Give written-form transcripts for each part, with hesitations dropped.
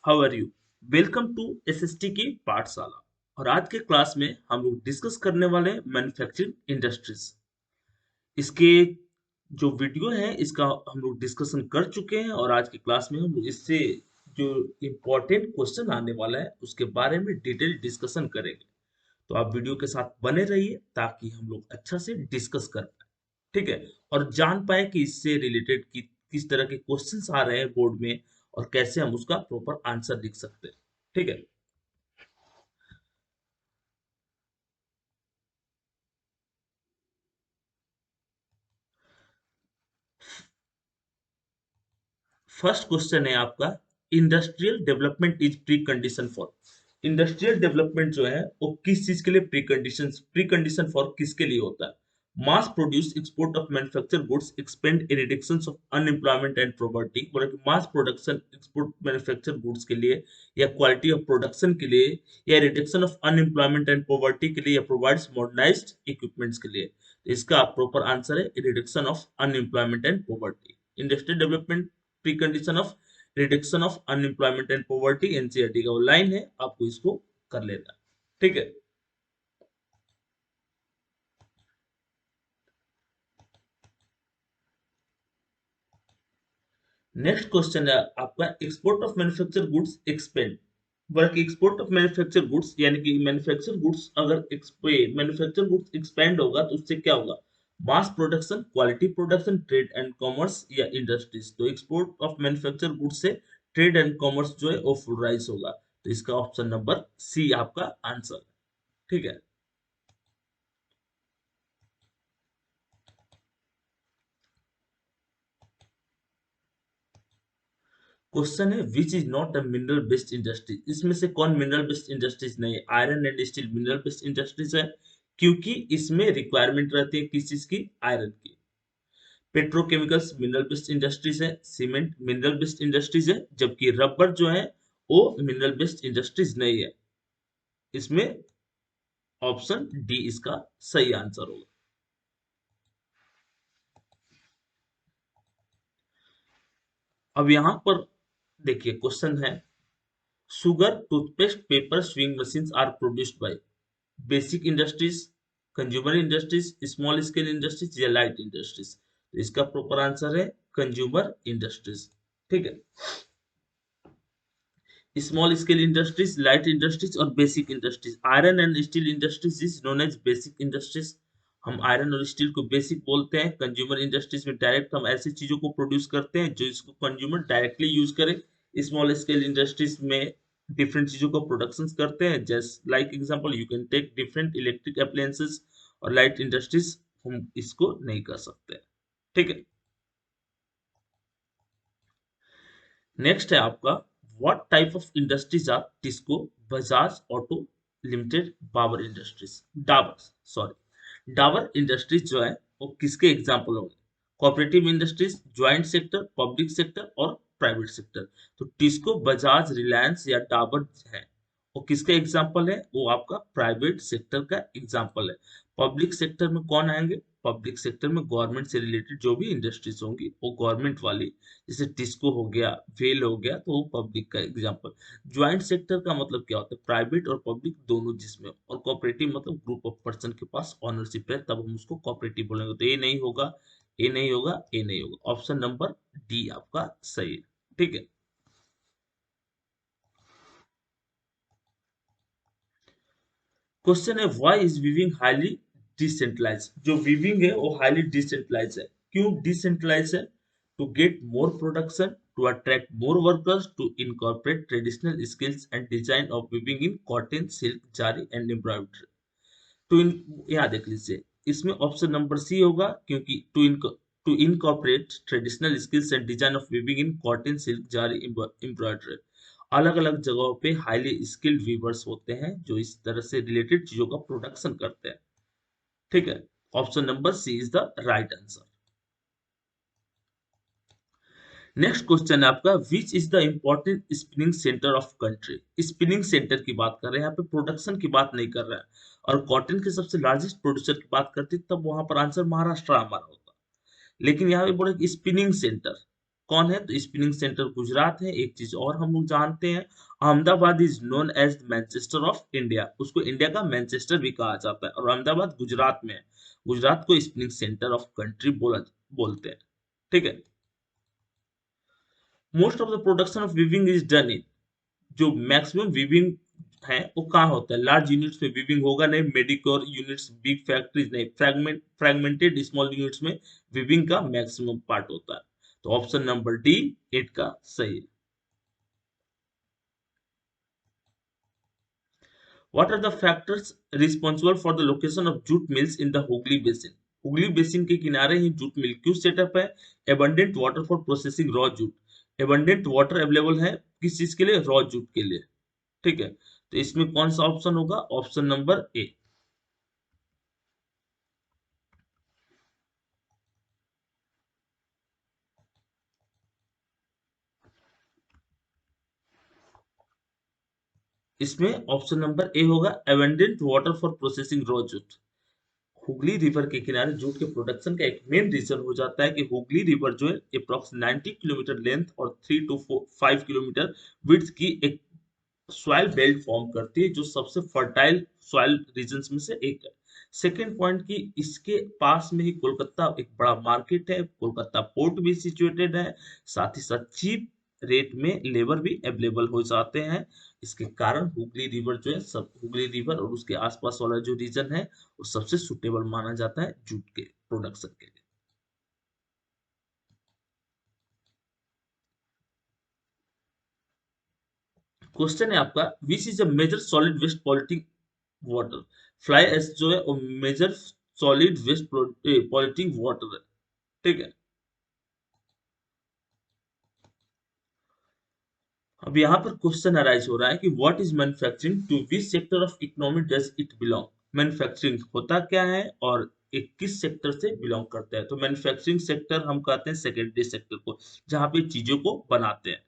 How are you. Welcome to SST की पाठशाला। और आज के क्लास में हम लोग डिस्कस करने वाले हैं मैन्युफैक्चरिंग इंडस्ट्रीज। इसके जो वीडियो है इसका हम लोग डिस्कशन कर चुके हैं और आज की क्लास में हम लोग इससे जो इम्पोर्टेंट क्वेश्चन आने वाला है उसके बारे में डिटेल डिस्कशन करेंगे। तो आप वीडियो के साथ बने रहिए ताकि हम लोग अच्छा से डिस्कस कर पाए। ठीक है। और जान पाए कि इससे रिलेटेड किस तरह के क्वेश्चंस आ रहे हैं बोर्ड में और कैसे हम उसका प्रॉपर आंसर लिख सकते हैं। ठीक है। फर्स्ट क्वेश्चन है आपका, industrial development is pre condition for. Industrial development जो है वो किस चीज के लिए प्री कंडीशन फॉर किसके लिए होता है। Mass produce export of manufacture goods expand in reduction of unemployment and poverty. बोला कि mass production export manufacture goods के लिए या क्वालिटी ऑफ प्रोडक्शन के लिए या reduction of unemployment and poverty के लिए या प्रोवाइड्स मॉडर्नाइज्ड इक्विपमेंट्स के लिए। तो इसका प्रॉपर आंसर है reduction of unemployment and poverty. Industrial development precondition of reduction of unemployment and poverty NCERT का वो लाइन है, आपको इसको कर लेना। ठीक है। नेक्स्ट क्वेश्चन है आपका, export of manufacture goods expand. Work export of manufacture goods यानी कि मैन्युफैक्चर गुड्स अगर मैन्युफैक्चर गुड्स एक्सपेंड होगा तो उससे क्या होगा। Mass production, quality production, trade and commerce या इंडस्ट्रीज। तो एक्सपोर्ट ऑफ मैन्युफैक्चर गुड्स से ट्रेड एंड कॉमर्स जो है वो फुल राइज होगा। तो इसका ऑप्शन नंबर सी आपका आंसर। ठीक है। क्वेश्चन है which is not a mineral based industry. इसमें से कौन मिनरल बेस्ड इंडस्ट्रीज नहीं है। Iron and steel mineral based industries है क्योंकि इसमें रिक्वायरमेंट रहती है किस चीज की, आयरन की। पेट्रोकेमिकल्स मिनरल बेस्ड इंडस्ट्रीज है। सीमेंट मिनरल बेस्ड इंडस्ट्रीज है, जबकि रबर जो है वो मिनरल बेस्ड इंडस्ट्रीज नहीं है। इसमें ऑप्शन डी इसका सही आंसर होगा। अब यहां पर देखिए क्वेश्चन है, sugar, toothpaste, paper, sewing machines are produced by basic industries, consumer industries, small scale industries या लाइट इंडस्ट्रीज। तो इसका प्रॉपर आंसर है कंज्यूमर इंडस्ट्रीज। ठीक है। Small scale industries, light industries और basic industries. Iron and steel industries is known as basic industries. हम iron और steel को बेसिक बोलते हैं। कंज्यूमर इंडस्ट्रीज में डायरेक्ट हम ऐसी चीजों को प्रोड्यूस करते हैं जो इसको कंज्यूमर डायरेक्टली यूज करे। स्मॉल स्केल इंडस्ट्रीज में डिफरेंट चीजों को प्रोडक्शन करते हैं, just like example you can take different electric appliances. और लाइट इंडस्ट्रीज हम इसको नहीं कर सकते। ठीक है। नेक्स्ट है आपका, what type of industries are TISCO, Bajaj auto limited, Dabur industries. Dabur, sorry, Dabur industries जो है वो किसके एग्जाम्पल होंगे। Cooperative industries, joint sector, public sector और प्राइवेट सेक्टर। तो टिस्को, बजाज, रिलायंस या डाबर है वो किसका एग्जाम्पल है, वो आपका प्राइवेट सेक्टर का एग्जाम्पल है। पब्लिक सेक्टर में कौन आएंगे, पब्लिक सेक्टर में गवर्नमेंट से रिलेटेड जो भी इंडस्ट्रीज होंगी वो गवर्नमेंट वाली, जैसे टिस्को हो गया, वेल हो गया, तो वो पब्लिक का एग्जांपल। ज्वाइंट सेक्टर का मतलब क्या होता है, प्राइवेट और पब्लिक दोनों जिसमें। और कोऑपरेटिव मतलब ग्रुप ऑफ पर्सन के पास ओनरशिप है, तब हम उसको कोऑपरेटिव बोलेंगे। तो ये नहीं होगा, ये नहीं होगा, ये नहीं होगा। ऑप्शन नंबर डी आपका सही है। ठीक है। क्वेश्चन है, why is weaving highly decentralize. जो वीविंग है वो हाईली डिसेंट्रलाइज है। क्यों डिसेंट्रलाइज है, to get more production, to attract more workers, to incorporate traditional skills and design of weaving in cotton, silk, zari and embroidery. To in, यहाँ देख लीजिए, इसमें ऑप्शन नंबर सी होगा क्योंकि to incorporate traditional skills and design of weaving in cotton, silk, zari, embroidery. अलग अलग जगहों पे हाईली स्किल्ड वीवर्स होते हैं जो इस तरह से रिलेटेड चीजों का प्रोडक्शन करते हैं। ठीक है। Option number C is the right answer. Next question है आपका, which is the important spinning centre of country. Spinning centre की बात कर रहे हैं यहाँ पे, प्रोडक्शन की बात नहीं कर रहे हैं। और कॉटन के सबसे लार्जेस्ट प्रोड्यूसर की बात करते तब वहां पर आंसर महाराष्ट्र हमारा होता। लेकिन यहाँ पे बोले स्पिनिंग सेंटर, कौन है? तो स्पिनिंग सेंटर गुजरात है। एक चीज और हम लोग जानते हैं, Ahmedabad is known as Manchester of India, उसको इंडिया का मैनचेस्टर भी कहा जाता है, और अहमदाबाद गुजरात में है। गुजरात को स्पिनिंग सेंटर ऑफ कंट्री बोलते हैं। ठीक है। Most of the production of weaving is done in, जो मैक्सिमम वीविंग है वो कहाँ होता है? लार्ज यूनिट्स में वीविंग होगा नहीं, मेडिकोर यूनिट्स, बिग फैक्ट्रीज नहीं, फ्रेगमेंटेड स्मॉल यूनिट्स में वीविंग का मैक्सिमम पार्ट होता है। तो ऑप्शन नंबर डी 8 का सही है। What are the factors responsible for the location of jute mills in the Hooghly Basin? Hooghly basin के किनारे ही जूट मिल क्यों सेटअप है? Abundant water for processing raw jute. Abundant water available है किस चीज के लिए? रॉ जूट के लिए। ठीक है। तो इसमें कौन सा ऑप्शन होगा? Option number A. इसमें ऑप्शन नंबर ए होगा, abundant water for processing raw jute. Hooghly river के किनारे जूट के प्रोडक्शन का एक मेन रीजन हो जाता है कि हुगली रिवर जो है अप्रॉक्स 90 किलोमीटर लेंथ और 3 to 5 किलोमीटर विड्थ की एक सॉइल बेल्ट फॉर्म करती है, जो सबसे फर्टाइल सॉइल रीजन्स में से एक है। सेकेंड पॉइंट की इसके पास में ही कोलकाता एक बड़ा मार्केट है, कोलकाता पोर्ट भी सिचुएटेड है, साथ ही साथ चीप रेट में लेबर भी अवेलेबल हो जाते हैं। इसके कारण हुगली रिवर जो है, सब हुगली रिवर और उसके आसपास वाला जो रीजन है वो सबसे सुटेबल माना जाता है जूट के प्रोडक्शन के लिए। क्वेश्चन है आपका, which is a major solid waste polluting water? Fly ash जो है वो major solid waste polluting water है। ठीक है। अब यहाँ पर क्वेश्चन अराइज हो रहा है कि what is manufacturing, to which sector of economy does it belong? Manufacturing होता क्या है और एक किस सेक्टर से बिलोंग करता है? तो मैन्युफैक्चरिंग सेक्टर हम कहते हैं सेकेंडरी सेक्टर को, जहां पे चीजों को बनाते हैं।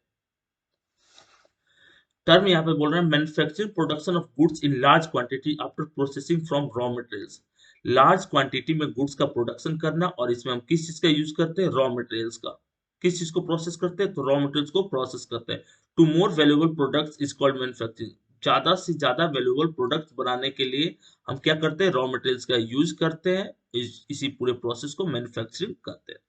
टर्म यहाँ पे बोल रहे हैं, manufacturing production of goods in large quantity after processing from raw materials. Large quantity में गुड्स का प्रोडक्शन करना, और इसमें हम किस चीज का यूज करते हैं? रॉ मटेरियल्स का। किस चीज को प्रोसेस करते हैं? तो रॉ मटेरियल्स को प्रोसेस करते हैं। To more valuable products is called manufacturing. ज्यादा से ज्यादा वैल्यूएबल प्रोडक्ट्स बनाने के लिए हम क्या करते हैं? रॉ मटेरियल्स का यूज करते हैं। इसी पूरे प्रोसेस को मैन्युफैक्चरिंग कहते हैं।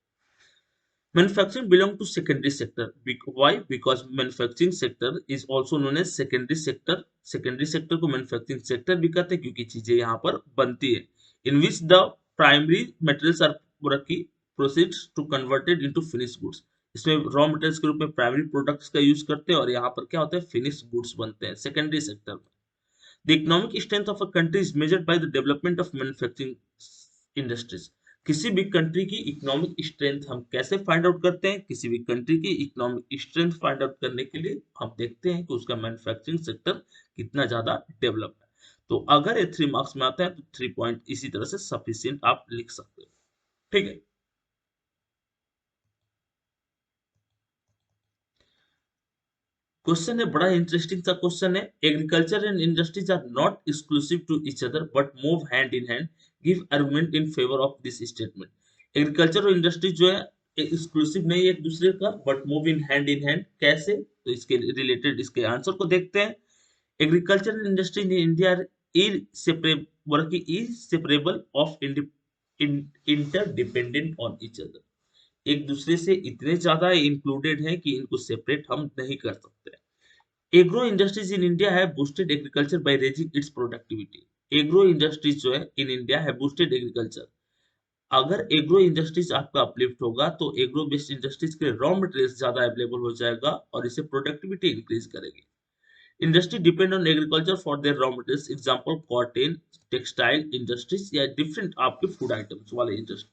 Manufacturing belong to secondary sector. Why? Because manufacturing sector is also known as secondary sector. Secondary sector को manufacturing sector भी कहते हैं क्योंकि चीजें यहाँ पर बनती है। In which the primary materials are proceeds to converted into finished goods. इसमें रॉ मटेरियल्स के रूप में प्राइमरी प्रोडक्ट्स का यूज करते हैं और यहाँ पर क्या होता है? फिनिश गुड्स बनते हैं सेकेंडरी सेक्टर में। The economic strength of a country is measured by the development of manufacturing industries. किसी भी कंट्री की इकोनॉमिक स्ट्रेंथ हम कैसे फाइंड आउट करते हैं? किसी भी कंट्री की इकोनॉमिक स्ट्रेंथ फाइंड आउट करने के लिए हम देखते हैं कि उसका मैन्युफैक्चरिंग सेक्टर कितना ज्यादा डेवलप है। तो अगर ये 3 मार्क्स में आता है तो 3 पॉइंट इसी तरह से सफिशियंट आप लिख सकते हो। ठीक है। क्वेश्चन है बड़ा इंटरेस्टिंग सा क्वेश्चन है, agriculture and industries are not exclusive to each other but move hand in hand, give argument in favour of this statement. Agriculture और इंडस्ट्री जो है एक्सक्लूसिव नहीं है एक दूसरे का, बट मूव इन हैंड कैसे? तो इसके रिलेटेड इसके आंसर को देखते हैं। Agriculture and industry in India are inseparable of interdependent on each other. एक दूसरे से इतने ज्यादा इंक्लूडेड हैं कि इनको सेपरेट हम नहीं कर सकते। एग्रो इंडस्ट्रीज इन इंडिया है boosted agriculture by raising it's productivity. Agro industries जो है इन इंडिया है बूस्टेड एग्रीकल्चर। अगर एग्रो इंडस्ट्रीज आपका अपलिफ्ट होगा तो एग्रो बेस्ड इंडस्ट्रीज के रॉ मटेरियल्स ज्यादा अवेलेबल हो जाएगा और इससे प्रोडक्टिविटी इंक्रीज करेगी। Industry depend on agriculture for their raw materials, example cotton, textile industries या डिफरेंट आपके फूड आइटम्स वाले इंडस्ट्री।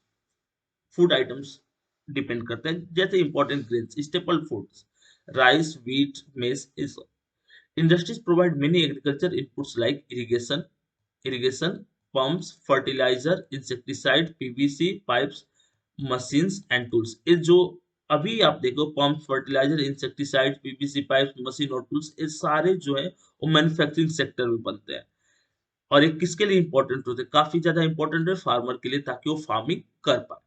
फूड आइटम्स डिपेंड करते हैं जैसे important grains, staple foods, rice, wheat, मेज। Industries provide many agriculture inputs like irrigation, pumps, fertilizer, insecticide, PVC pipes, machines and tools। ये जो अभी आप देखो pump, fertiliser, insecticide, PVC pipe, machine और टूल्स, ये सारे जो है वो मैन्युफैक्चरिंग सेक्टर में बनते हैं। और ये किसके लिए इंपॉर्टेंट होते हैं? काफी ज्यादा इंपॉर्टेंट है फार्मर के लिए, ताकि वो फार्मिंग कर पाए।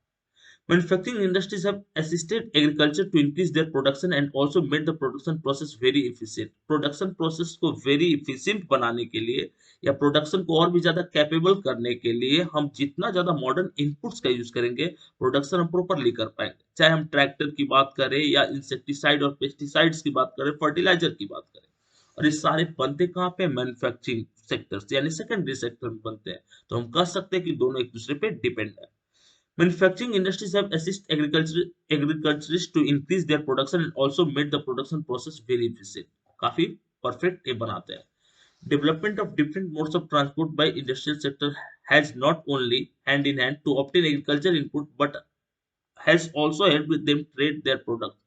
Manufacturing industries have assisted agriculture to increase their production and also made the production process very efficient. Production process को very efficient बनाने के लिए या प्रोडक्शन को और भी ज्यादा कैपेबल करने के लिए हम जितना ज्यादा मॉडर्न इनपुट्स का यूज करेंगे प्रोडक्शन हम प्रॉपरली कर पाएंगे, चाहे हम ट्रैक्टर की बात करें या इंसेक्टिसाइड और पेस्टिसाइड्स की बात करें, फर्टिलाइजर की बात करें। और ये सारे बनते कहाँ पे? मैन्युफैक्चरिंग सेक्टर्स यानी सेकेंडरी सेक्टर में बनते हैं। तो हम कह सकते हैं कि दोनों एक दूसरे पे डिपेंड है। Manufacturing industries have assisted agriculturists to increase their production and also made the production process very efficient. काफी परफेक्ट ये बनाते हैं। Development of different modes of transport by industrial sector has not only hand in hand to obtain agriculture input but has also helped them trade their product।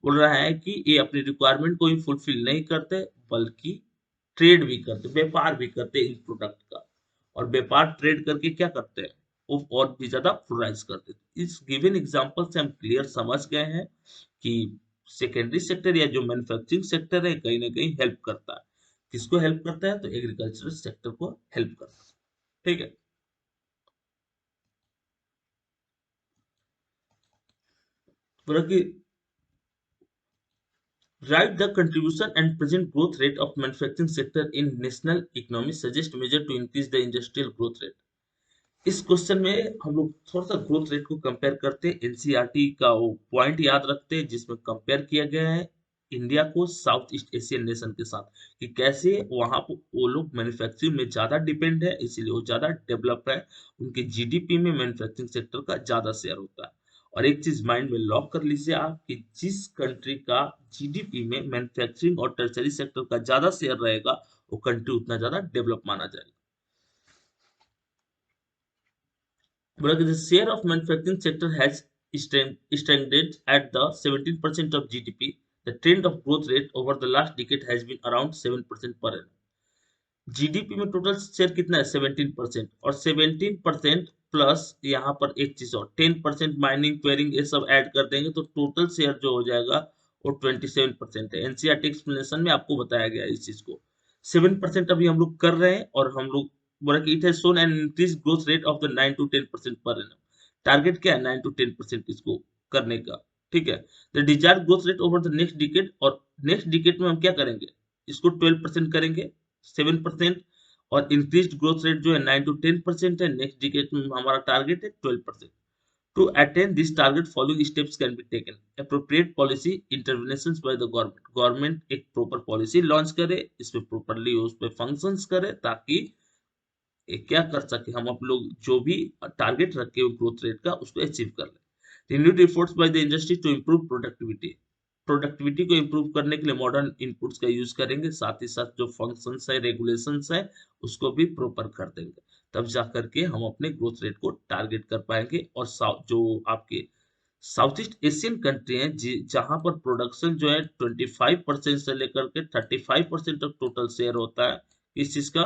बोल रहा है कि ये अपनी रिक्वायरमेंट को ही फुलफिल नहीं करते बल्कि ट्रेड भी करते, व्यापार भी करते इन प्रोडक्ट का। और व्यापार ट्रेड करके क्या करते हैं? वो और भी ज्यादा प्रोराइज करते हैं। इस गिवन एग्जांपल से हम क्लियर समझ गए हैं कि सेकेंडरी सेक्टर या जो मैन्युफैक्चरिंग सेक्टर है कहीं ना कहीं हेल्प करता है। किसको हेल्प करता है? तो एग्रीकल्चरल सेक्टर को हेल्प करता है। ठीक है। बोला कि write the contribution and present growth rate of manufacturing sector in national economy, suggest measure to increase the industrial growth rate। इस क्वेश्चन में हम लोग थोड़ा सा ग्रोथ रेट को कंपेयर करते हैं, एनसीईआरटी का वो पॉइंट याद रखते हैं जिसमें कंपेयर किया गया है इंडिया को साउथ ईस्ट एशियन नेशन के साथ, कि कैसे वहां पर वो लोग मैन्युफैक्चरिंग में ज्यादा डिपेंड है, इसीलिए वो ज्यादा डेवलप है। उनके जीडीपी में मैन्युफैक्चरिंग सेक्टर का ज्यादा शेयर होता है। और एक चीज माइंड में लॉक कर लीजिए आप कि जिस कंट्री का जीडीपी में मैन्युफैक्चरिंग और टर्शरी सेक्टर का ज्यादा शेयर रहेगा वो कंट्री उतना ज्यादा डेवलप माना जाएगा। But the share of manufacturing sector has strengthened at the 17% of GDP. The trend of growth rate over the last decade has been around 7% per annum। GDP में total share कितना है? 17%। और 17% plus यहाँ पर एक चीज और 10% माइनिंग क्वेरिंग ये सब ऐड कर देंगे तो टोटल शेयर जो हो जाएगा वो 27% है। एनसीईआरटी एक्सप्लेनेशन में आपको बताया गया है इस चीज को। 7% अभी हम लोग कर रहे हैं और हम लोग बोला कि it has shown an increase growth rate of the 9 to 10% per annum. Target क्या है? 9 to 10% इसको करने का। ठीक है। The desired growth rate over the next decade, और नेक्स्ट डिकेड में हम क्या करेंगे? इसको 12% करेंगे, 7%। और इंक्रीज ग्रोथ रेट जो है 9 to 10% है। नेक्स्ट डिकेड में हमारा टारगेट है 12%। To attain this target following steps can be taken. Appropriate policy interventions by the government. Government एक प्रॉपर पॉलिसी लॉन्च करे, इस पे प्रॉपरली उस पे फंक्शंस करे ताकि ये क्या कर सके, हम आप लोग जो भी टारगेट रखे हो ग्रोथ रेट का उसको अचीव कर ले। Renewed efforts by the industry to improve productivity. Productivity को इम्प्रूव करने के लिए मॉडर्न इनपुट्स का यूज करेंगे, साथ ही साथ जो फंक्शंस है रेगुलेशंस है उसको भी प्रॉपर कर देंगे। तब जा करके हम अपने ग्रोथ रेट को टारगेट कर पाएंगे। और जो आपके साउथ ईस्ट एशियन कंट्री है जहां पर प्रोडक्शन जो है 25% से लेकर के 35% तक टोटल शेयर होता है, इस चीज का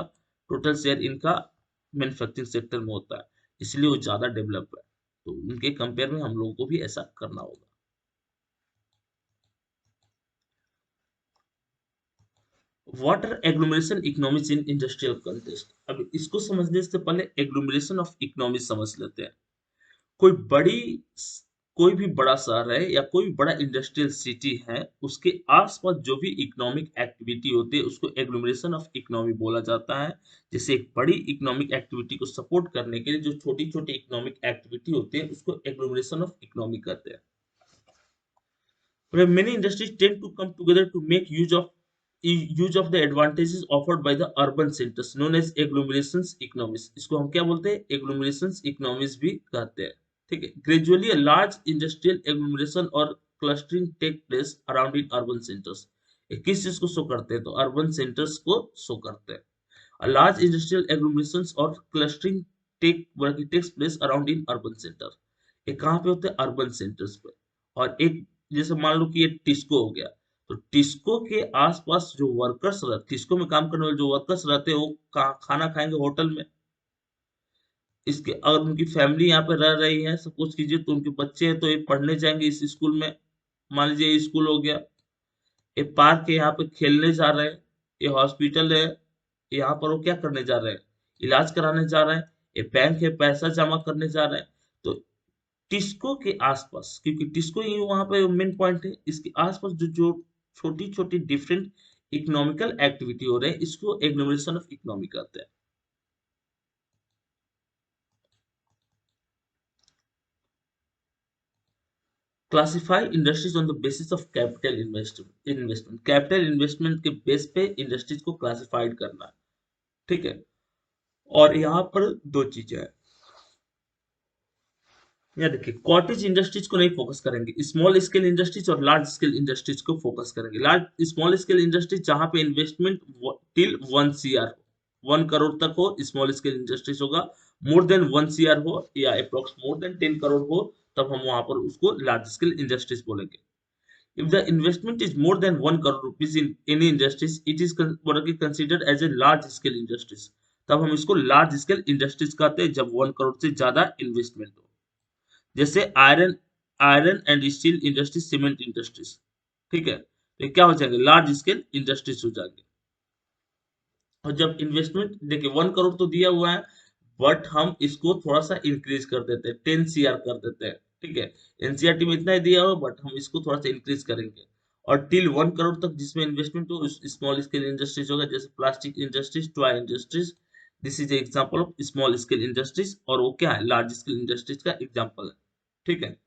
टोटल शेयर इनका मैन्युफैक्चरिंग सेक्टर में होता है, इसलिए वो ज्यादा डेवलप है। तो उनके कंपेयर में हम लोगों को भी ऐसा करना होगा। Water agglomeration economics in industrial context. अब इसको समझने से पहले एग्लोमरेशन ऑफ इकोनॉमी समझ लेते हैं। कोई बड़ी कोई भी बड़ा शहर है या कोई भी बड़ा इंडस्ट्रियल सिटी है उसके आसपास जो भी इकोनॉमिक एक्टिविटी होती है उसको एग्लोमरेशन ऑफ इकोनॉमी बोला जाता है। जैसे एक बड़ी इकोनॉमिक एक्टिविटी को सपोर्ट करने के लिए जो छोटी छोटी इकोनॉमिक एक्टिविटी होती है उसको एग्लोमरेशन ऑफ इकोनॉमी कहते हैं। Where many industries tend to come together to make use of the advantages offered by the urban centers known as agglomerations economies। इसको हम क्या बोलते हैं? agglomerations economies भी कहते हैं। ठीक है। Gradually a large industrial agglomeration or clustering take place around in urban centers। ये किस चीज को शो करते हैं? तो urban centers को शो करते हैं। A large industrial agglomerations or clustering takes place around in urban center। ये कहाँ पे होते हैं? अर्बन सेंटर्स पे। और एक जैसे मान लो कि ये टिस्को हो गया, तो टिस्को के आसपास जो वर्कर्स रहते, टिस्को में काम करने वाले जो वर्कर्स रहते हैं वो खाना खाएंगे होटल में। इसके अगर उनकी फैमिली यहाँ पे रह रही है सपोज कीजिए तो उनके बच्चे हैं तो ये पढ़ने जाएंगे इस स्कूल में। मान लीजिए ये स्कूल हो गया, ये पार्क है यहाँ पे खेलने जा रहे हैं, ये हॉस्पिटल है यहाँ पर वो क्या करने जा रहे हैं? इलाज कराने जा रहे हैं। ये बैंक है पैसा जमा करने जा रहे हैं। तो टिस्को के आसपास, क्योंकि टिस्को ही वहां पे मेन पॉइंट है, इसके आसपास जो जो छोटी छोटी डिफरेंट इकोनॉमिकल एक्टिविटी हो रहे हैं, इसको एग्लोमरेशन ऑफ इकोनॉमी कहते हैं। Classify industries on the basis of capital investment, capital investment के बेस पे इंडस्ट्रीज को क्लासिफाइड करना है। ठीक है, और यहाँ पर दो चीजें हैं। यहाँ देखिए, कॉटेज इंडस्ट्रीज को नहीं फोकस करेंगे, स्मॉल स्केल इंडस्ट्रीज और लार्ज स्केल इंडस्ट्रीज को फोकस करेंगे। लार्ज स्मॉल स्केल इंडस्ट्रीज जहां पे इन्वेस्टमेंट टिल 1 CR, 1 करोड़ तक हो, स्मॉल स्केल इंडस्ट्रीज होगा। मोर देन 1 CR हो या अप्रोक्स मोर देन 10 करोड़ हो, तब हम वहां पर उसको लार्ज स्केल इंडस्ट्रीज बोलेंगे। If the investment is more than 1 crore rupees in any industries, it is considered as a large scale industries। तब हम इसको लार्ज स्केल इंडस्ट्रीज कहते हैं जब 1 करोड़ से ज्यादा इन्वेस्टमेंट हो। जैसे iron iron and steel industries, cement industries. ठीक है, तो ये क्या हो जाएंगे, लार्ज स्केल इंडस्ट्रीज हो जाएंगे। और जब इन्वेस्टमेंट देखिए 1 करोड़ तो दिया हुआ है, बट हम इसको थोड़ा सा इंक्रीज कर देते हैं, 10 CR कर देते हैं। ठीक है, एनसीईआरटी में इतना ही दिया हुआ, बट हम इसको थोड़ा सा इंक्रीज करेंगे। और टिल 1 करोड़ तक जिसमें इन्वेस्टमेंट हो, स्मॉल स्केल इंडस्ट्रीज होगा, जैसे plastic industries, toy industries. This is example of small scale industries, और वो क्या है, लार्ज स्केल इंडस्ट्रीज का एग्जांपल है। ठीक है,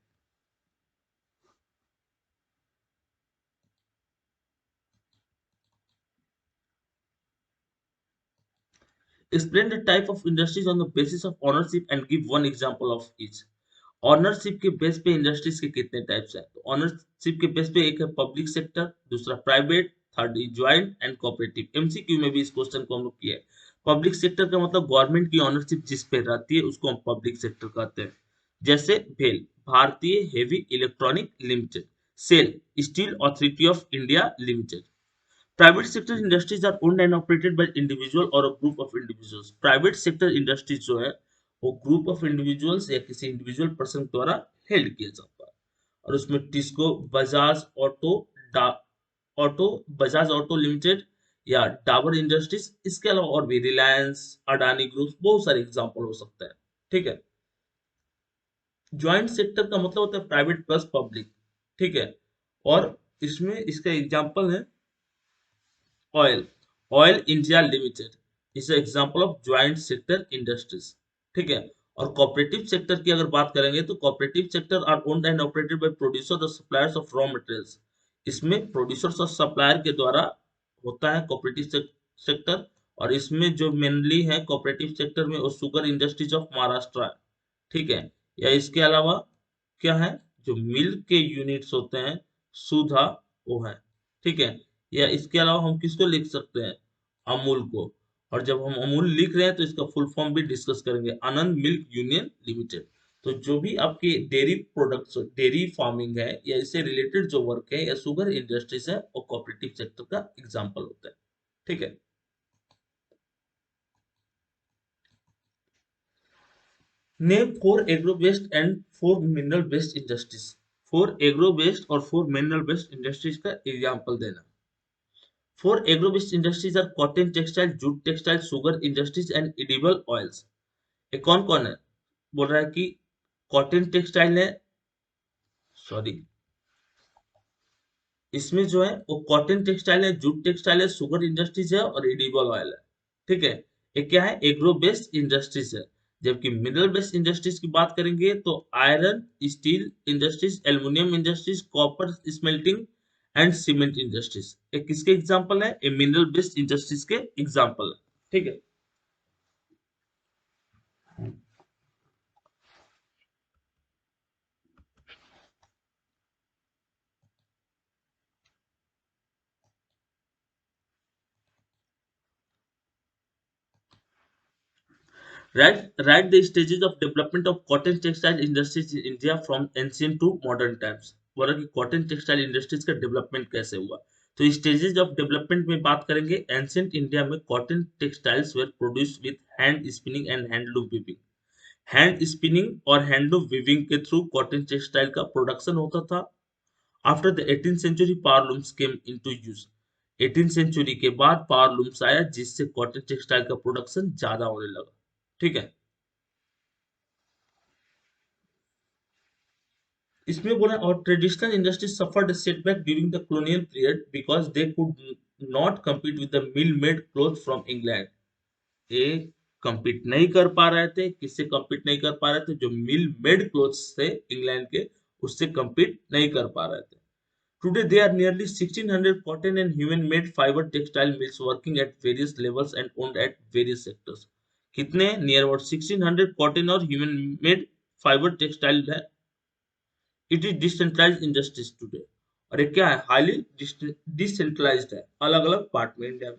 explain the type of industries on the basis of ownership and give one example of each। Ownership के base पे इंडस्ट्रीज के कितने टाइप्स हैं, तो ऑनरशिप के बेस पे एक है पब्लिक सेक्टर, दूसरा private, third is joint and cooperative. MCQ में भी इस क्वेश्चन को हम लोग किया है। पब्लिक सेक्टर का मतलब गवर्नमेंट की ऑनरशिप जिस पे रहती है उसको हम पब्लिक सेक्टर कहते हैं। जैसे भेल, Bharatiya heavy electronic limited. SAIL, steel authority of India limited. Private sector industries are owned and operated by individual और a group of individuals. Private sector industries जो है वो ग्रुप ऑफ इंडिविजुअल्स या किसी इंडिविजुअल पर्सन द्वारा हेल्ड किया जाता है। और उसमें TISCO, Bajaj auto, auto, Bajaj auto limited या डाबर इंडस्ट्रीज, इसके अलावा और भी रिलायंस, अडानी ग्रुप, बहुत सारे एग्जांपल हो सकते हैं। ठीक है, ज्वाइंट सेक्टर का मतलब होता है प्राइवेट प्लस पब्लिक। ठीक है, और इसमें इसका एग्जांपल है oil, oil India limited is example of joint sector industries. ठीक है, और कोऑपरेटिव सेक्टर की अगर बात करेंगे तो cooperative sector are owned and operated by producer और सप्लायर्स ऑफ रॉ मटेरियल्स। इसमें प्रोड्यूसर्स और सप्लायर के द्वारा होता है कोऑपरेटिव सेक्टर। और इसमें जो मेनली है कोऑपरेटिव सेक्टर में वो शुगर इंडस्ट्रीज ऑफ महाराष्ट्र है। ठीक है, या इसके अलावा क्या है, जो मिल्क के यूनिट्स होते हैं, सुधा, वो है। ठीक है, या इसके अलावा हम किसको लिख सकते हैं, अमूल को। और जब हम अमूल लिख रहे हैं तो इसका फुल फॉर्म भी डिस्कस करेंगे, आनंद मिल्क यूनियन लिमिटेड। तो जो भी आपके डेयरी प्रोडक्ट्स, डेयरी फार्मिंग है या इससे रिलेटेड जो वर्क है या शुगर इंडस्ट्रीज है, वो कोऑपरेटिव सेक्टर का एग्जांपल होता है। ठीक है, name four agro based and four mineral based industries. Four agro based और फोर मिनरल बेस्ड इंडस्ट्रीज का एग्जांपल देना। Four agro based industries are cotton textile, jute textile, sugar industries and edible oils. ये कौन कौन है, बोल रहा है कि कॉटन टेक्सटाइल है, सॉरी, इसमें जो है वो कॉटन टेक्सटाइल है, जूट टेक्सटाइल है, शुगर इंडस्ट्रीज है और एडिबल ऑयल है। ठीक है, ये क्या है, एग्रो बेस्ड इंडस्ट्रीज है। जबकि मिनरल बेस्ड इंडस्ट्रीज की बात करेंगे तो iron, steel industries, aluminium industries, copper smelting and cement industries. ये किसके एग्जांपल है, ये मिनरल बेस्ड इंडस्ट्रीज के एग्जांपल है। ठीक है, write the stages of development of cotton textile industries in India from ancient to modern times। बोला कि कॉटन टेक्सटाइल इंडस्ट्रीज का डेवलपमेंट कैसे हुआ। तो स्टेजेस ऑफ डेवलपमेंट में बात करेंगे, एंशियंट इंडिया में cotton textiles were produced with hand spinning and handloom weaving. Hand spinning और हैंडलूम वीविंग के थ्रू कॉटन टेक्सटाइल का प्रोडक्शन होता था। After the 18th century power looms came into use. 18th century के बाद power looms आया जिससे cotton textile का प्रोडक्शन ज्यादा होने लगा। ठीक है, इसमें बोला और traditional industry suffered setback during the colonial period because they could not compete with the mill made clothes from England. ये compete नहीं कर पा रहे थे, किससे compete नहीं कर पा रहे थे, जो मिल मेड क्लोथ्स थे इंग्लैंड के, उससे compete नहीं कर पा रहे थे. Today there are nearly 1600 cotton and human made fiber textile mills working at various levels and owned at various sectors. कितने? Near about 1600 cotton और human made fiber textile है. It is decentralised industries today. और ये क्या है? Highly decentralised है, अलग अलग पार्ट में इंडिया में.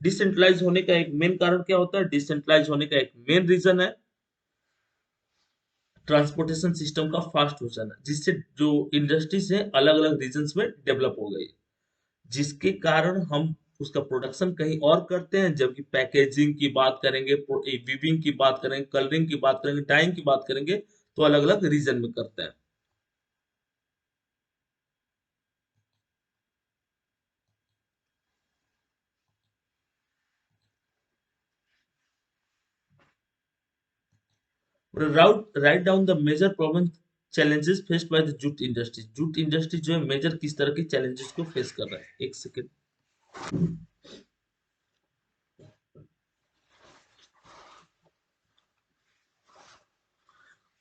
डिसेंट्रलाइज होने का एक मेन कारण क्या होता है? डिसेंट्रलाइज होने का एक मेन रीजन है ट्रांसपोर्टेशन सिस्टम का फास्ट हो जाना, जिससे जो इंडस्ट्रीज है अलग अलग रीजन में डेवलप हो गई, जिसके कारण हम उसका प्रोडक्शन कहीं और करते हैं, जबकि पैकेजिंग की बात करेंगे, वीविंग की बात करेंगे, कलरिंग की बात करेंगे, डाइंग की बात करेंगे, तो अलग अलग रीजन में करते हैं. Write down the major problem challenges faced by the jute industry. Jute industry जो है मेजर किस तरह के चैलेंजेस को फेस कर रहा है? एक सेकेंड.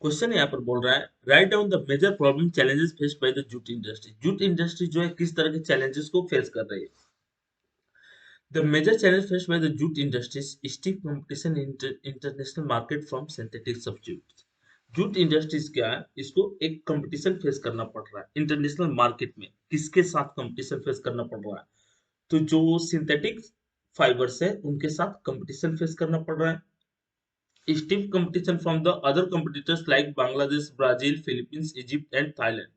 क्वेश्चन यहाँ पर बोल रहा है write down the major problem challenges faced by the jute industry. Jute industry जो है किस तरह के चैलेंजेस को फेस कर रही है? The major challenge faced by the jute industry is stiff competition in international market from synthetic substitutes. Jute industries क्या है? इसको एक कंपटीशन फेस करना पड़ रहा है इंटरनेशनल मार्केट में. किसके साथ कंपटीशन फेस करना पड़ रहा है? तो जो सिंथेटिक फाइबर्स है उनके साथ कंपटीशन फेस करना पड़ रहा है. Stiff competition from the other competitors like Bangladesh, Brazil, Philippines, Egypt and Thailand.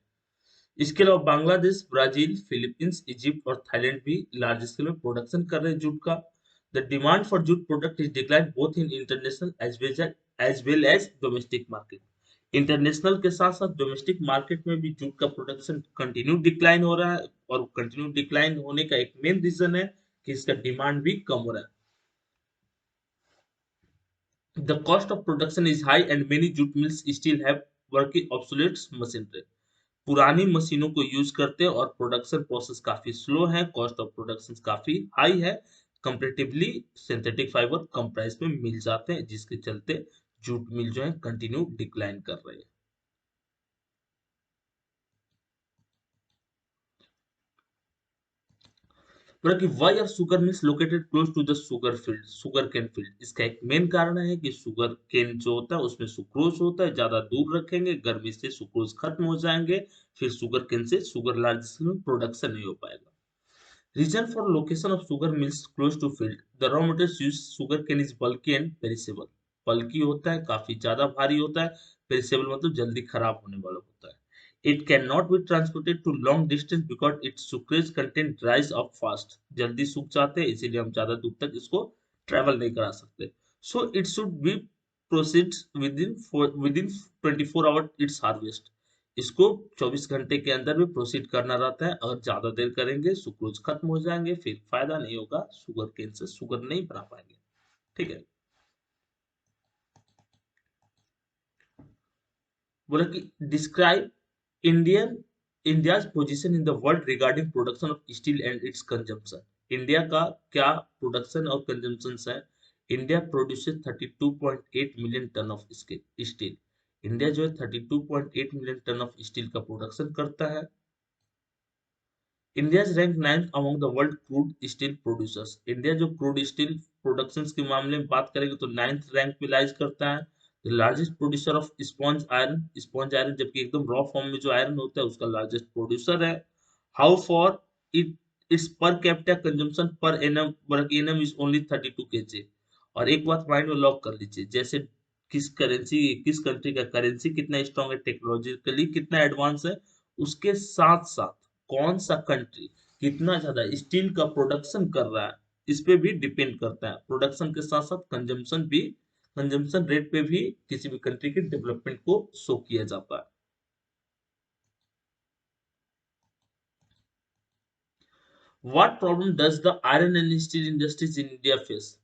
इसके अलावा बांग्लादेश, ब्राजील, फिलीपींस, इजिप्ट और थाईलैंड भी लार्ज स्केल में प्रोडक्शन कर रहे हैं जूट का. The demand for jute product is decline both in international as well as domestic market. International के साथ साथ डोमेस्टिक मार्केट में भी जूट का प्रोडक्शन कंटिन्यू डिक्लाइन हो रहा है, और कंटिन्यू डिक्लाइन होने का एक मेन रीजन है कि इसका डिमांड भी कम हो रहा है. The cost of production is high and many jute mills still have working obsolete machinery. पुरानी मशीनों को यूज करते हैं और प्रोडक्शन प्रोसेस काफी स्लो है, कॉस्ट ऑफ प्रोडक्शन काफी हाई है. कंपेरेटिवली सिंथेटिक फाइबर कम प्राइस में मिल जाते हैं, जिसके चलते जूट मिल जो है कंटिन्यू डिक्लाइन कर रहे हैं. बोला कि why are sugar mills located close to the sugar field, sugar cane field. इसका एक मेन कारण है कि शुगर केन जो होता है उसमें सुक्रोज होता है, ज्यादा दूर रखेंगे गर्मी से सुक्रोज खत्म हो जाएंगे, फिर शुगर केन से शुगर लार्ज स्केल में प्रोडक्शन नहीं हो पाएगा. Reason for location of sugar mills close to field. The raw materials used sugarcane is bulky and perishable. Bulky होता है, काफी ज्यादा भारी होता है. Perishable मतलब जल्दी खराब होने वाला होता है. It cannot be transported to long distance because its sucrose content dries up fast. जल्दी सूख जाते हैं, इसीलिए हम ज्यादा दूर तक इसको ट्रेवल नहीं करा सकते. So it should be proceeds within 24 hours its harvest. इसको 24 घंटे के अंदर में प्रोसीड करना रहता है. अगर ज्यादा देर करेंगे सुक्रोज खत्म हो जाएंगे, फिर फायदा नहीं होगा, शुगर केन से शुगर नहीं बना पाएंगे. ठीक है. बोला कि describe Indian India's position in the world regarding production of steel and its consumption. India का क्या प्रोडक्शन और कंजम्पशन है? India produces 32.8 million ton of steel. India जो है 32.8 मिलियन टन ऑफ स्टील का प्रोडक्शन करता है. India rank 9th among the world crude steel producers. India जो क्रूड स्टील प्रोडक्शन के मामले में बात करेंगे तो 9th रैंक पे लाइज करता है. The largest producer of sponge iron जबकि एकदम रॉ फॉर्म में जो आयरन होता है उसका लार्जेस्ट प्रोड्यूसर है. How for it it's per capita consumption per annum is only 32 kg. और एक बात माइंड में लॉक कर लीजिए, जैसे किस कंट्री का करेंसी कितना स्ट्रांग है, टेक्नोलॉजिकली कितना एडवांस है, उसके साथ साथ कौन सा कंट्री कितना ज्यादा स्टील का प्रोडक्शन कर रहा है, इस पे भी डिपेंड करता है. प्रोडक्शन के साथ साथ कंजम्पशन रेट पे भी किसी भी कंट्री के डेवलपमेंट को शो किया जाता है. What problem does the iron and steel industries in India face.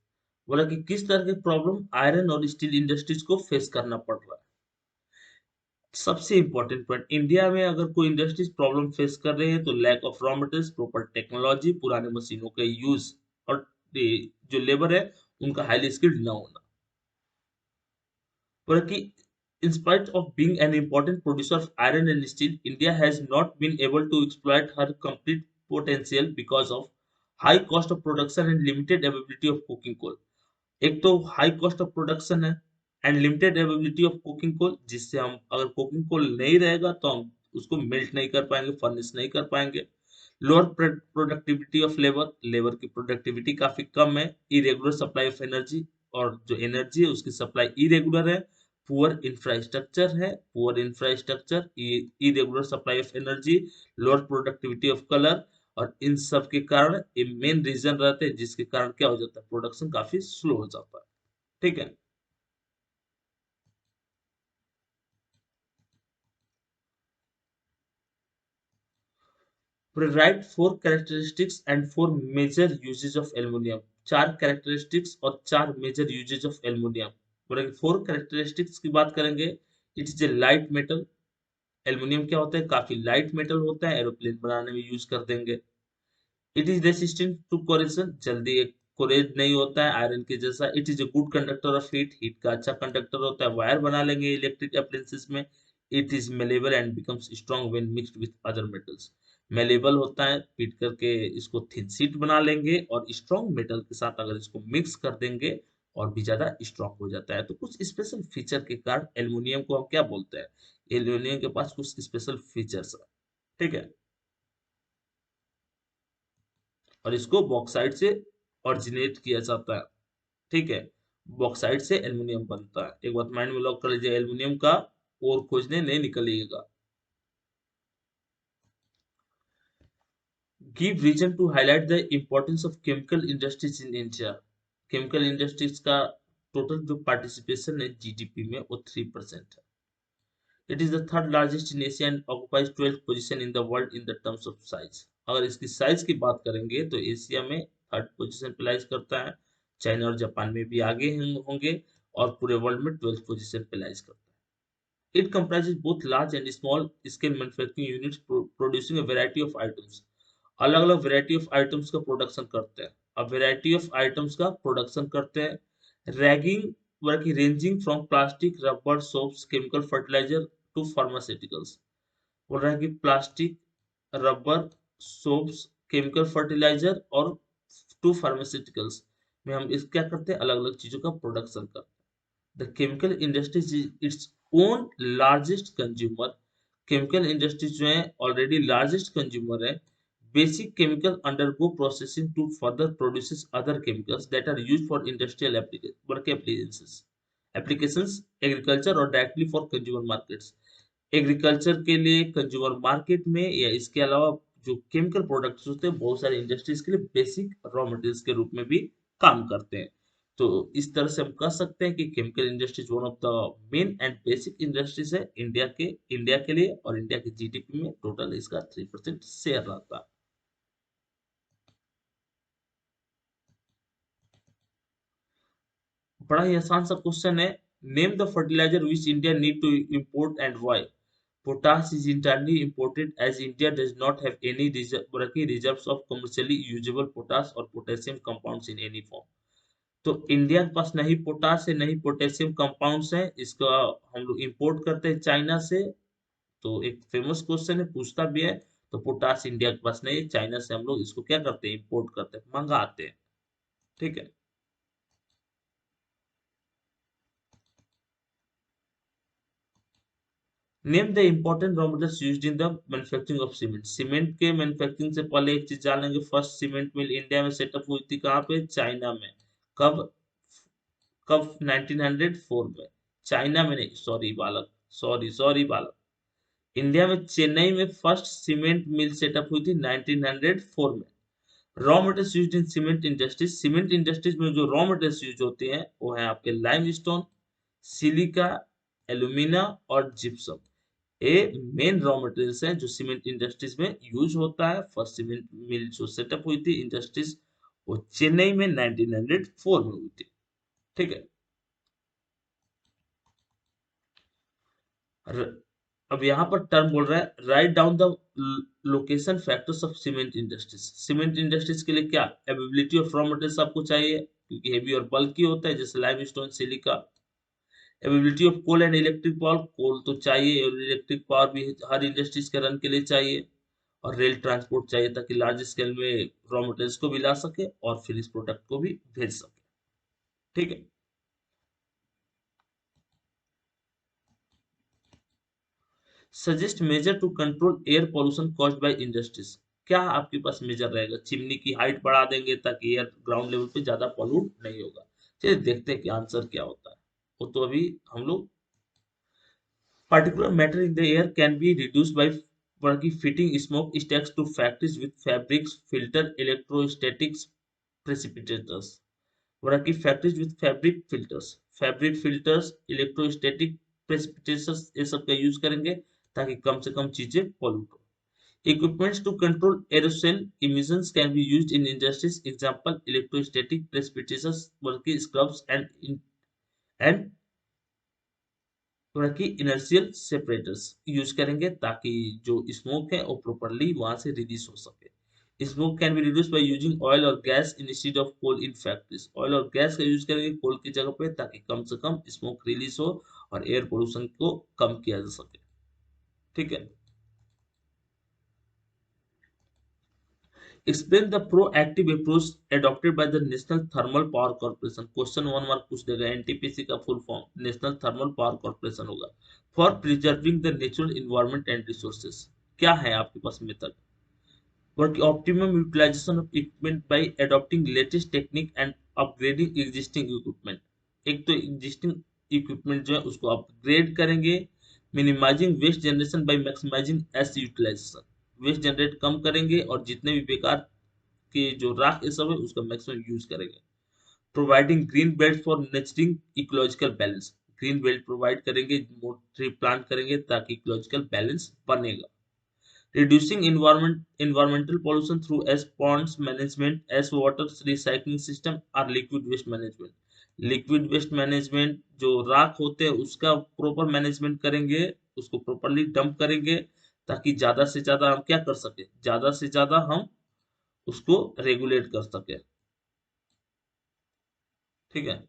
बोला कि किस तरह के प्रॉब्लम आयरन और स्टील इंडस्ट्रीज को फेस करना पड़ रहा है. सबसे इंपॉर्टेंट पॉइंट, इंडिया में अगर कोई इंडस्ट्रीज प्रॉब्लम फेस कर रहे हैं तो lack of raw materials, proper technology, पुराने मशीनों का यूज, और जो लेबर है उनका हाईली स्किल्ड ना होना। Turkey, in spite of being an important producer of iron and steel, India has not been able to exploit her complete potential because of high cost of production and limited availability of coking coal. एक तो high cost of production है and limited availability of coking coal, जिससे हम अगर cooking coal नहीं रहेगा तो हम उसको मेल्ट नहीं कर पाएंगे, फर्निश नहीं कर पाएंगे। Lower productivity of labour, labour की प्रोडक्टिविटी काफी कम है। इरेगुलर सप्लाई ऑफ एनर्जी, और जो एनर्जी है उसकी सप्लाई इरेगुलर है। पुअर इंफ्रास्ट्रक्चर है, poor infrastructure, irregular supply of energy, lower productivity of colour, और इन सब के कारण ये मेन रीजन रहते हैं जिसके कारण क्या हो जाता है, प्रोडक्शन काफी स्लो हो जाता है। ठीक है। Write four characteristics and four major uses of aluminium. चार कैरेक्टरिस्टिक्स और चार मेजर यूजेज ऑफ एल्युमिनियम। बोलेंगे फोर कैरेक्टरिस्टिक्स की बात करेंगे, it is a light metal. Aluminium क्या होता है, काफी लाइट मेटल होता है, एरोप्लेन बनाने में यूज कर देंगे। इट इज रेसिस्टेंट टू कोरेजन, जल्दी कोरेज नहीं होता है आयरन के जैसा। It is a good conductor of heat, heat का अच्छा कंडक्टर होता है, वायर बना लेंगे इलेक्ट्रिक अप्लायंसेस में। It is malleable and becomes strong when mixed with other metals. Malleable होता है, पीट करके इसको थिन शीट बना लेंगे और स्ट्रॉन्ग मेटल के साथ अगर इसको मिक्स कर देंगे और भी ज्यादा स्ट्रॉन्ग हो जाता है। तो कुछ स्पेशल फीचर के कारण एल्युमिनियम को हम क्या बोलते हैं, एल्युमिनियम के पास कुछ स्पेशल फीचर्स है। ठीक है। और इसको बॉक्साइट से ऑरिजिनेट किया जाता है। ठीक है। बॉक्साइट से एल्युमिनियम बनता है, एक बात माइंड में लॉक कर लीजिए, एल्युमिनियम का और खोजने नहीं निकलिएगा। Give reason to highlight the importance of chemical industries in India. Chemical industries का टोटल जो पार्टिसिपेशन है जीडीपी में वो 3% है। It is the third largest in Asia and occupies 12th position in the world in the terms of size. अगर इसकी size की बात करेंगे तो एशिया में थर्ड पोजीशन पे लाइज करता है। चाइना और जापान में भी आगे होंगे, और पूरे वर्ल्ड में 12th पोजीशन पे लाइज करता है। It comprises both large and small scale manufacturing units producing a variety of items. अलग अलग वैरायटी ऑफ आइटम्स का प्रोडक्शन करते हैं। अब वैरायटी ऑफ आइटम्स का प्रोडक्शन करते हैं, ragging work ranging from plastic, rubber, soaps, chemical fertiliser to pharmaceuticals. बोल रहा है कि plastic, rubber, soaps, chemical fertiliser और टू फार्मास्यूटिकल्स में हम इस क्या करते हैं, अलग अलग चीजों का प्रोडक्शन करते हैं। The chemical industry is its own largest consumer. Chemical industry जो है ऑलरेडी लार्जेस्ट कंज्यूमर है। Basic chemical undergo processing to further produces other chemicals that are used for industrial applications, applications agriculture और directly for consumer markets. Agriculture के लिए consumer market में, या इसके अलावा जो केमिकल प्रोडक्ट्स होते हैं बहुत सारे इंडस्ट्रीज के लिए बेसिक रॉ मटेरियल्स के रूप में भी काम करते हैं। तो इस तरह से हम कह सकते हैं कि chemical industries one of the main and basic industries है इंडिया के लिए, और इंडिया के जीडीपी में टोटल इसका 3% शेयर रहता है। बड़ा ही आसान सा क्वेश्चन है, name the fertiliser which India need to import and why. Potash is entirely imported as India does not have any reserves of commercially usable potash or potassium compounds in any form। तो India के पास नहीं potash है नहीं potassium compounds है, इसका हम लोग import करते हैं चाइना से। तो एक फेमस क्वेश्चन है, पूछता भी है। तो पोटाश इंडिया के पास नहीं है, चाइना से हम लोग इसको क्या करते हैं, इंपोर्ट करते हैं, मंगाते हैं। ठीक है। Name the important raw materials used in the manufacturing of cement. Cement के मैन्युफैक्चरिंग से पहले एक चीज जानेंगे, फर्स्ट सीमेंट मिल इंडिया में सेटअप हुई थी कहाँ पे, चाइना में। कब, कब 1904 में। चाइना में नहीं, सॉरी बालक, सॉरी सॉरी बालक, इंडिया में चेन्नई में फर्स्ट सीमेंट मिल सेटअप हुई थी 1904 में। Raw materials used in cement industries, cement industries में जो रॉ मटेरियल्स यूज होते हैं वो है आपके लाइमस्टोन, सिलिका, एल्यूमिना और जिप्सम। ये मेन रॉ मटेरियल्स हैं जो सीमेंट इंडस्ट्रीज में यूज होता है। फर्स्ट सीमेंट मिल जो सेटअप हुई थी इंडस्ट्रीज वो चेन्नई में 1904 में हुई थी। ठीक है। अब यहाँ पर टर्म बोल रहा है write down the location factors of cement industries. Cement industries के लिए क्या अवेबिलिटी ऑफ रॉ मटेरियल्स आपको चाहिए क्योंकि हेवी और बल्की होता है जैसे limestone silica. Availability of coal and electric power, coal तो चाहिए और इलेक्ट्रिक पावर भी हर इंडस्ट्रीज के रन के लिए चाहिए। और रेल ट्रांसपोर्ट चाहिए ताकि लार्ज स्केल में रॉ मटेरियल्स को भी ला सके और फिनिश प्रोडक्ट को भी भेज सके। ठीक है। Suggest measure to control air pollution caused by industries. क्या आपके पास मेजर रहेगा? चिमनी की हाइट बढ़ा देंगे ताकि एयर ग्राउंड लेवल पे ज्यादा पॉल्यूट नहीं होगा। चलिए देखते हैं कि आंसर क्या होता है। वो तो अभी हम लोग particular matter in the air can be reduced by working fitting smoke stacks to factories with fabrics, filter, electrostatics, precipitators. Working factories with fabric filters, electrostatic precipitators ये सब का यूज करेंगे ताकि कम से कम चीजें पॉल्यूट हो। Equipments to control aerosol emissions can be used in industries. Example: electrostatic precipitators, working scrubs, and कि inertial separators use करेंगे ताकि जो स्मोक है वो प्रॉपरली वहां से रिलीज हो सके। Smoke can be reduce by using oil और gas instead of coal in factories. Oil और गैस का यूज करेंगे कोल की जगह पे ताकि कम से कम स्मोक रिलीज हो और एयर पोल्यूशन को कम किया जा सके। ठीक है। Explain the proactive approach adopted by the national thermal power corporation. Question 1 mark पूछ देगा। एनटीपीसी का full form national thermal power corporation होगा। For preserving the natural environment and resources. क्या है आपके पास method? Work optimum utilisation of equipment by adopting latest technique and upgrading existing equipment. एक तो एग्जिस्टिंग इक्विपमेंट जो है उसको अपग्रेड करेंगे। Minimising waste generation by maximising ash utilisation. Waste generate कम करेंगे और जितने भी बेकार के जो राख ये सब है उसका मैक्सिमम यूज करेंगे। Providing green belt for nurturing ecological balance. Green belt provide करेंगे, ट्री प्लांट करेंगे ताकि इकोलॉजिकल बैलेंस बनेगा। Reducing environmental pollution through as ponds management, as water recycling system or liquid waste management। Liquid waste management जो राख होते हैं उसका proper management करेंगे, उसको प्रॉपरली डंप करेंगे ताकि ज्यादा से ज्यादा हम क्या कर सके, ज्यादा से ज्यादा हम उसको रेगुलेट कर सके। ठीक है।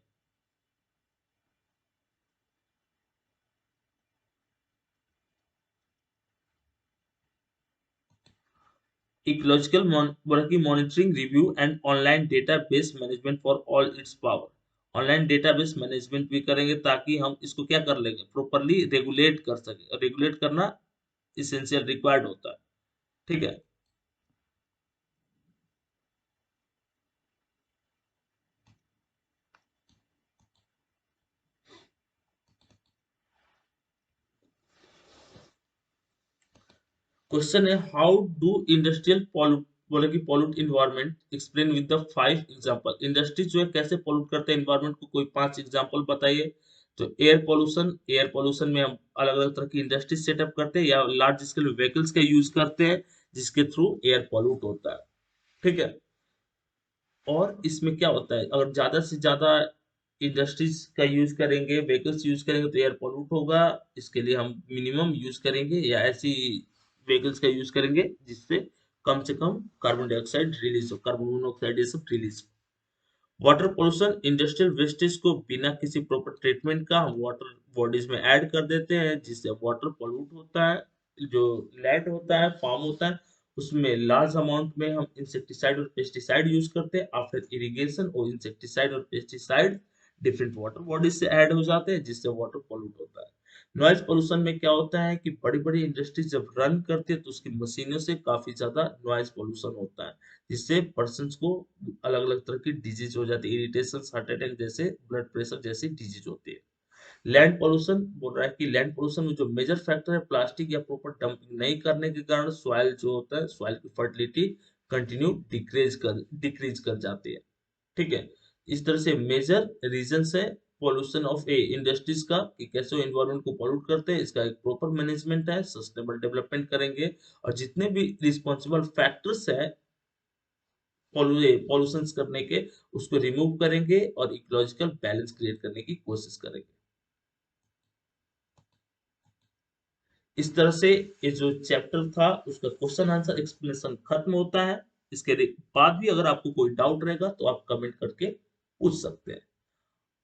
Ecological working monitoring review and online database management for all its power। Online database management भी करेंगे ताकि हम इसको क्या कर लेंगे, प्रॉपरली रेगुलेट कर सके। और रेगुलेट करना इसेंशियल रिक्वायर्ड होता है। ठीक है। क्वेश्चन है हाउ डू इंडस्ट्रियल पॉल्यूट, बोले कि pollute environment, explain with the 5 example. Industry जो है कैसे पॉल्यूट करते हैं इन्वायरमेंट को, कोई 5 एग्जांपल बताइए। तो एयर पोल्यूशन में हम अलग अलग तरह की इंडस्ट्री सेटअप करते हैं या लार्ज स्केल व्हीकल्स का यूज करते हैं जिसके थ्रू एयर पॉल्यूट होता है। ठीक है। और इसमें क्या होता है, अगर ज्यादा से ज्यादा इंडस्ट्रीज का यूज करेंगे, व्हीकल्स यूज करेंगे तो एयर पोल्यूट होगा। इसके लिए हम मिनिमम यूज करेंगे या ऐसी व्हीकल्स का यूज करेंगे जिससे कम से कम कार्बन डाइऑक्साइड रिलीज हो, कार्बन मोनोऑक्साइड ये सब रिलीज हो। वाटर पोल्यूशन, इंडस्ट्रियल वेस्टेज को बिना किसी प्रॉपर ट्रीटमेंट का हम वाटर बॉडीज में ऐड कर देते हैं जिससे वाटर पोल्यूट होता है। जो लैंड होता है, फार्म होता है, उसमें लार्ज अमाउंट में हम इंसेक्टिसाइड और पेस्टिसाइड यूज करते हैं। आफ्टर इरिगेशन और इंसेक्टिसाइड और पेस्टिसाइड डिफरेंट वाटर बॉडीज से ऐड हो जाते हैं जिससे वाटर पोल्यूट होता है। नॉइज पोल्यूशन में क्या होता है कि बड़ी बड़ी इंडस्ट्रीज जब रन करती है तो उसकी मशीनों से काफी ज्यादा नॉइज पोल्यूशन होता है जिससे पर्सन को अलग अलग तरह की डिजीज हो जाती है, इरिटेशन, हार्ट अटैक जैसे, ब्लड प्रेशर जैसी डिजीज होती है। लैंड पोल्यूशन बोल रहा है कि लैंड पोल्यूशन में जो मेजर फैक्टर है प्लास्टिक या प्रॉपर डंपिंग नहीं करने के कारण सॉइल जो होता है, सॉइल की फर्टिलिटी कंटिन्यू डिक्रीज कर जाती है। ठीक है। इस तरह से मेजर रीजन है पोल्यूशन ऑफ ए इंडस्ट्रीज का कि कैसे वो एनवायरमेंट को पॉल्यूट करते हैं। इसका एक प्रॉपर मैनेजमेंट है, सस्टेनेबल डेवलपमेंट करेंगे और जितने भी रिस्पॉन्सिबल फैक्टर्स है पॉल्यूशन करने के उसको रिमूव करेंगे और इकोलॉजिकल बैलेंस क्रिएट करने की कोशिश करेंगे। इस तरह से ये जो चैप्टर था उसका क्वेश्चन आंसर एक्सप्लेनेशन खत्म होता है। इसके बाद भी अगर आपको कोई डाउट रहेगा तो आप कमेंट करके पूछ सकते हैं।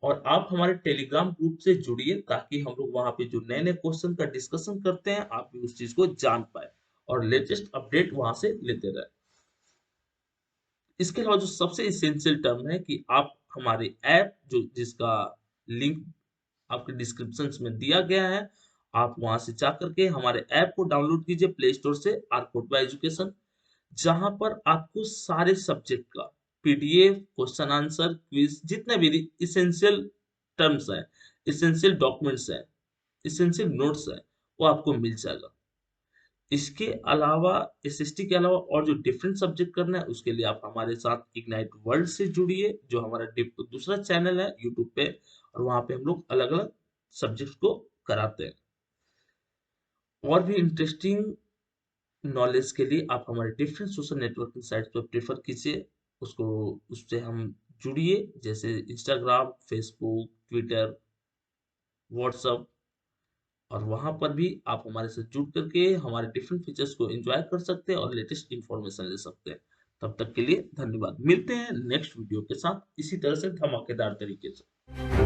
और आप हमारे टेलीग्राम ग्रुप से जुड़िए ताकि हम लोग वहां पे जो नए नए क्वेश्चन का डिस्कशन करते हैं आप भी उस चीज को जान पाए और लेटेस्ट अपडेट वहां से लेते रहे। इसके अलावा जो सबसे इसेंशियल टर्म है कि आप हमारे ऐप जो जिसका लिंक आपके डिस्क्रिप्शन में दिया गया है, आप वहां से जा करके हमारे ऐप को डाउनलोड कीजिए प्ले स्टोर से, आर्कोटवा एजुकेशन, जहां पर आपको सारे सब्जेक्ट का पीडीएफ, क्वेश्चन आंसर, क्विज, जितने भी इसेंशियल टर्म्स है, इसेंशियल डॉक्यूमेंट्स है, इसेंशियल नोट्स है, वो आपको मिल जाएगा। इसके अलावा एसएसटी के अलावा और जो डिफरेंट सब्जेक्ट करना है उसके लिए आप हमारे साथ इग्नाइट वर्ल्ड से जुड़िए, जो हमारा दूसरा चैनल है यूट्यूब पे, और वहां पे हम लोग अलग अलग सब्जेक्ट को कराते हैं। और भी इंटरेस्टिंग नॉलेज के लिए आप हमारे डिफरेंट सोशल नेटवर्किंग साइट्स पर प्रेफर कीजिए, उसको उससे हम जुड़िए, जैसे इंस्टाग्राम, फेसबुक, ट्विटर, व्हाट्सअप, और वहां पर भी आप हमारे साथ जुड़ करके हमारे डिफरेंट फीचर्स को एंजॉय कर सकते हैं और लेटेस्ट इंफॉर्मेशन ले सकते हैं। तब तक के लिए धन्यवाद। मिलते हैं नेक्स्ट वीडियो के साथ इसी तरह से धमाकेदार तरीके से।